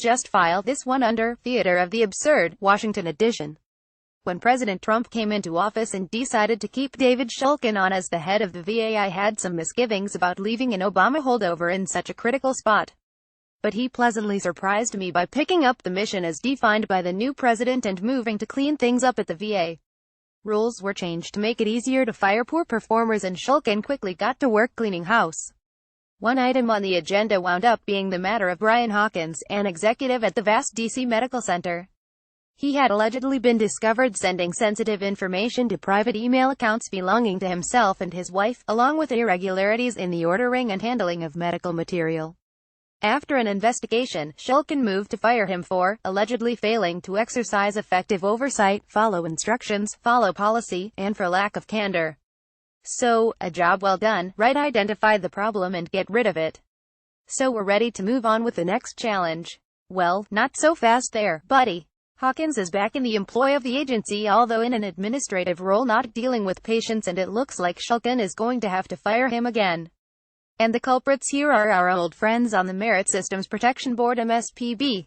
just file this one under Theater of the Absurd, Washington edition. When President Trump came into office and decided to keep David Shulkin on as the head of the VA, I had some misgivings about leaving an Obama holdover in such a critical spot. But he pleasantly surprised me by picking up the mission as defined by the new president and moving to clean things up at the VA. Rules were changed to make it easier to fire poor performers, and Shulkin quickly got to work cleaning house. One item on the agenda wound up being the matter of Brian Hawkins, an executive at the vast D.C. Medical Center. He had allegedly been discovered sending sensitive information to private email accounts belonging to himself and his wife, along with irregularities in the ordering and handling of medical material. After an investigation, Shulkin moved to fire him for, allegedly failing to exercise effective oversight, follow instructions, follow policy, and for lack of candor. So, a job well done, right? Identify the problem and get rid of it. So we're ready to move on with the next challenge. Well, not so fast there, buddy. Hawkins is back in the employ of the agency, although in an administrative role, not dealing with patients, and it looks like Shulkin is going to have to fire him again. And the culprits here are our old friends on the Merit Systems Protection Board, MSPB.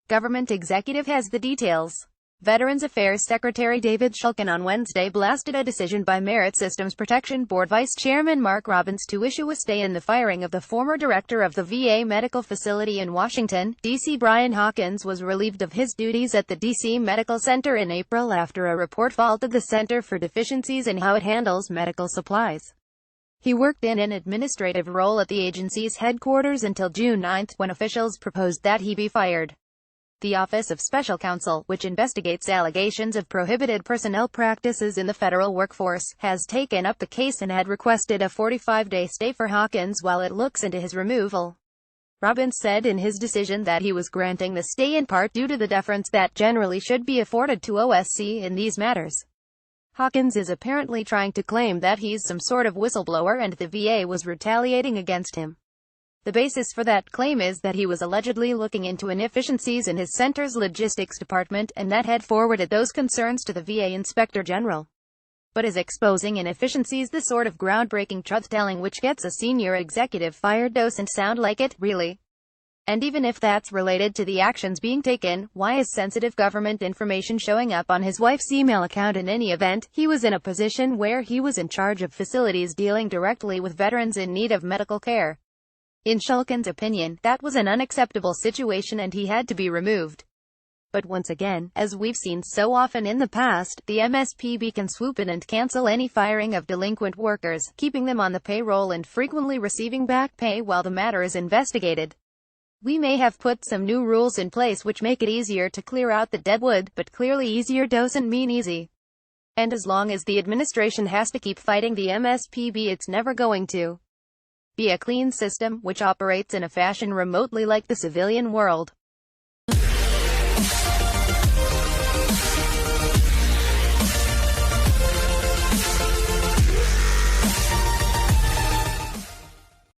Government executive has the details. Veterans Affairs Secretary David Shulkin on Wednesday blasted a decision by Merit Systems Protection Board Vice Chairman Mark Robbins to issue a stay in the firing of the former director of the VA medical facility in Washington, D.C. Brian Hawkins was relieved of his duties at the D.C. Medical Center in April after a report faulted the center for deficiencies in how it handles medical supplies. He worked in an administrative role at the agency's headquarters until June 9, when officials proposed that he be fired. The Office of Special Counsel, which investigates allegations of prohibited personnel practices in the federal workforce, has taken up the case and had requested a 45-day stay for Hawkins while it looks into his removal. Robbins said in his decision that he was granting the stay in part due to the deference that generally should be afforded to OSC in these matters. Hawkins is apparently trying to claim that he's some sort of whistleblower and the VA was retaliating against him. The basis for that claim is that he was allegedly looking into inefficiencies in his center's logistics department, and that had forwarded those concerns to the VA Inspector General. But is exposing inefficiencies the sort of groundbreaking truth-telling which gets a senior executive fired? Doesn't sound like it, really. And even if that's related to the actions being taken, why is sensitive government information showing up on his wife's email account? In any event, he was in a position where he was in charge of facilities dealing directly with veterans in need of medical care. In Shulkin's opinion, that was an unacceptable situation and he had to be removed. But once again, as we've seen so often in the past, the MSPB can swoop in and cancel any firing of delinquent workers, keeping them on the payroll and frequently receiving back pay while the matter is investigated. We may have put some new rules in place which make it easier to clear out the deadwood, but clearly easier doesn't mean easy. And as long as the administration has to keep fighting the MSPB, it's never going to be a clean system, which operates in a fashion remotely like the civilian world.